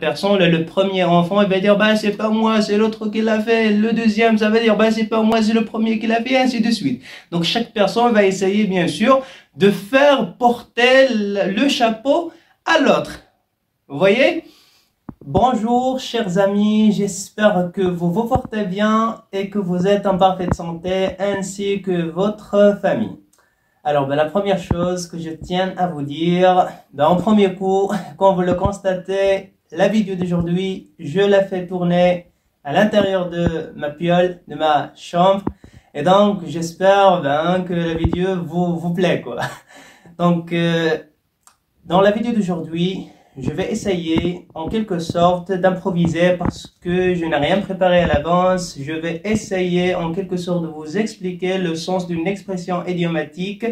personne, le premier enfant, il va dire, bah, c'est pas moi, c'est l'autre qui l'a fait. Le deuxième, ça va dire, bah, c'est pas moi, c'est le premier qui l'a fait, et ainsi de suite. Donc, chaque personne va essayer, bien sûr, de faire porter le chapeau à l'autre. Vous voyez? Bonjour, chers amis, j'espère que vous vous portez bien et que vous êtes en parfaite santé, ainsi que votre famille. Alors, la première chose que je tiens à vous dire, en premier coup, comme vous le constatez, la vidéo d'aujourd'hui, je la fais tourner à l'intérieur de ma piole, de ma chambre. Et donc, j'espère que la vidéo vous plaît, quoi. Donc, dans la vidéo d'aujourd'hui, je vais essayer en quelque sorte d'improviser parce que je n'ai rien préparé à l'avance. Je vais essayer en quelque sorte de vous expliquer le sens d'une expression idiomatique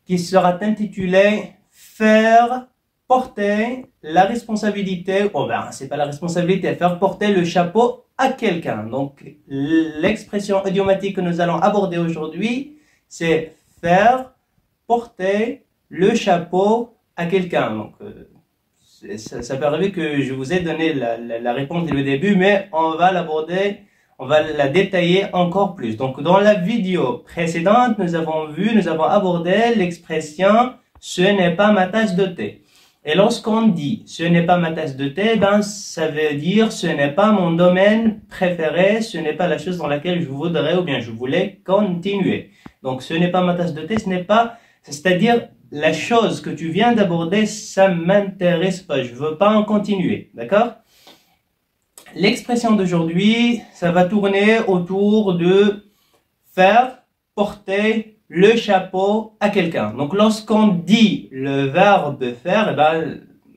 qui sera intitulée « faire porter la responsabilité », c'est pas la responsabilité, faire porter le chapeau à quelqu'un. Donc, l'expression idiomatique que nous allons aborder aujourd'hui, c'est faire porter le chapeau à quelqu'un. Donc, ça peut arriver que je vous ai donné la réponse dès le début, mais on va l'aborder, on va la détailler encore plus. Donc, dans la vidéo précédente, nous avons abordé l'expression « ce n'est pas ma tasse de thé ». Et lorsqu'on dit « ce n'est pas ma tasse de thé », ça veut dire « ce n'est pas mon domaine préféré, ce n'est pas la chose dans laquelle je voudrais ou bien je voulais continuer ». Donc, ce n'est pas ma tasse de thé, c'est-à-dire la chose que tu viens d'aborder, ça m'intéresse pas, je veux pas en continuer, d'accord? L'expression d'aujourd'hui, ça va tourner autour de faire porter le chapeau à quelqu'un. Donc, lorsqu'on dit le verbe faire,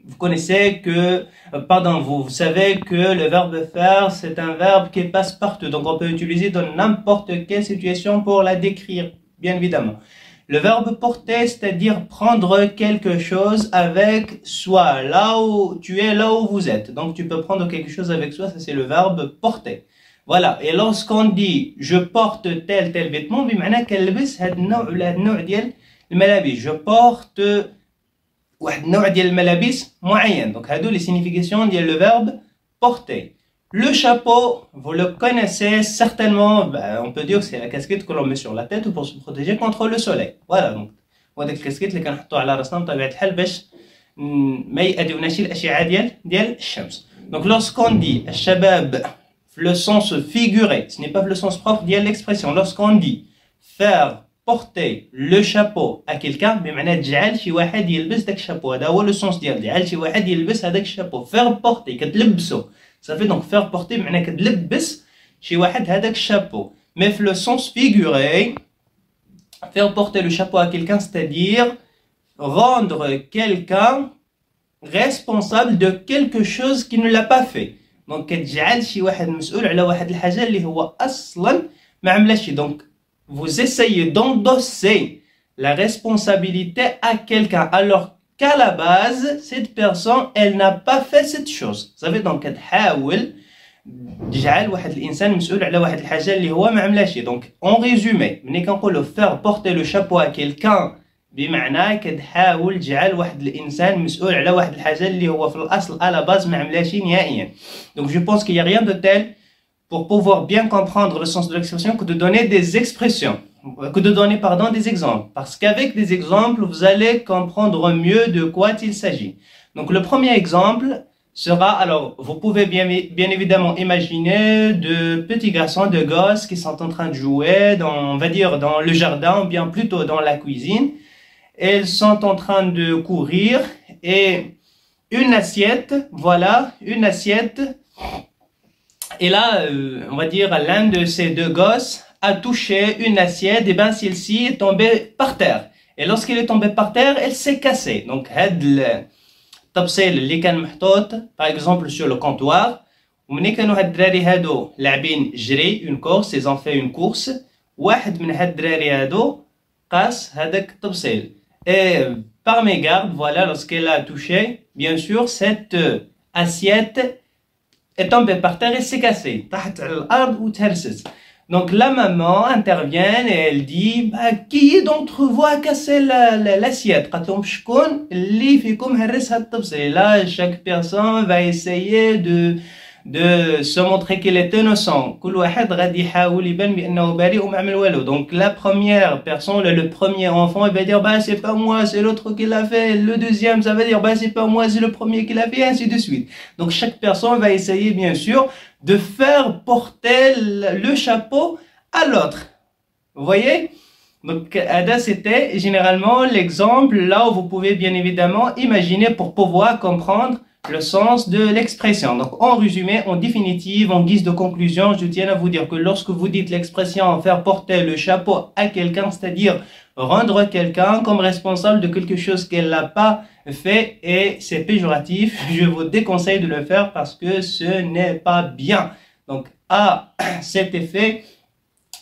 vous connaissez que, vous savez que le verbe faire, c'est un verbe qui passe partout. Donc, on peut l'utiliser dans n'importe quelle situation pour la décrire, bien évidemment. Le verbe porter, c'est-à-dire prendre quelque chose avec soi, là où vous êtes. Donc, tu peux prendre quelque chose avec soi, ça c'est le verbe porter. Voilà. Et lorsqu'on dit je porte tel vêtement, بمعنى كنلبس هاد النوع ديال الملابس. Je porte واحد النوع ديال الملابس معين. Donc, هادو les significations ديال le verbe porter. Le chapeau, vous le connaissez certainement, on peut dire que c'est la casquette que l'on met sur la tête pour se protéger contre le soleil. Voilà, donc, وهاديك الكاسكيت اللي كنحطوها على راسنا بطبيعة الحال باش ما يأذوناش الأشعة ديال الشمس. Donc, lorsqu'on dit الشباب le sens figuré, ce n'est pas le sens propre ديال l'expression. Lorsqu'on dit faire porter le chapeau à quelqu'un, بمعنى تجعل شي واحد يلبس داك الشابو. هذا هو le sens ديال تجعل شي واحد يلبس هذاك الشابو. Faire porter, كتلبسو. Ça fait donc faire porter, معنى كتلبس شي واحد هذاك الشابو. Mais le sens figuré, faire porter le chapeau à quelqu'un, c'est-à-dire rendre quelqu'un responsable de quelque chose qui ne l'a pas fait. Donc كتجعل شي واحد مسؤول على واحد الحاجة اللي هو أصلا ما عملهاش. Donc vous essayez d'endosser la responsabilité à quelqu'un alors qu'à la base, cette personne, elle n'a pas fait cette chose. Ça veut donc كتحاول تجعل واحد الإنسان مسؤول على واحد الحاجة اللي هو ما عملهاش. Donc, en résumé, ملي كنقولوا faire porter le chapeau à quelqu'un, بمعنى كتحاول تجعل واحد الإنسان مسؤول على واحد الحاجة اللي هو في الأصل à la base ما عملهاش نهائيا. Donc, je pense qu'il n'y a rien de tel pour pouvoir bien comprendre le sens de l'expression que de donner des expressions. Que de donner, des exemples. Parce qu'avec des exemples, vous allez comprendre mieux de quoi il s'agit. Donc, le premier exemple sera, alors, vous pouvez bien évidemment imaginer de petits garçons, de gosses qui sont en train de jouer dans le jardin, ou bien plutôt dans la cuisine. Ils sont en train de courir et une assiette, et là, on va dire, l'un de ces deux gosses a touché une assiette, et celle-ci est tombée par terre. Et lorsqu'elle est tombée par terre, elle s'est cassée. Donc, الطبسيل اللي كان محطوط, par exemple, sur le comptoir, ومني كانوا هاد الدراري هادو لاعبين جري, une course, ils ont fait une course, واحد من هاد الدراري هادو قاس هذاك الطبسيل. Et par mégarde, voilà, lorsqu'elle a touché, bien sûr, cette assiette est tombée par terre et s'est cassée. طاحت على الأرض وتهرست. Donc la maman intervient et elle dit bah, qui d'entre vous a cassé l'assiette? Et là, chaque personne va essayer de se montrer qu'il est innocent. Donc la première personne, le premier enfant, il va dire bah c'est pas moi, c'est l'autre qui l'a fait. Le deuxième, ça va dire bah c'est pas moi, c'est le premier qui l'a fait, et ainsi de suite. Donc chaque personne va essayer bien sûr de faire porter le chapeau à l'autre. Vous voyez? Donc, Ada, c'était généralement l'exemple là où vous pouvez bien évidemment imaginer pour pouvoir comprendre le sens de l'expression. Donc, en résumé, en définitive, en guise de conclusion, je tiens à vous dire que lorsque vous dites l'expression faire porter le chapeau à quelqu'un, c'est-à-dire rendre quelqu'un comme responsable de quelque chose qu'elle n'a pas fait et c'est péjoratif, je vous déconseille de le faire parce que ce n'est pas bien. Donc, à cet effet,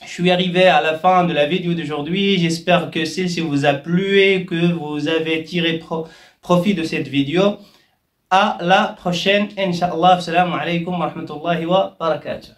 je suis arrivé à la fin de la vidéo d'aujourd'hui. J'espère que celle-ci vous a plu et que vous avez tiré profit de cette vidéo. À la prochaine, Inch'Allah. Assalamu alaikum wa rahmatullahi wa barakatuh.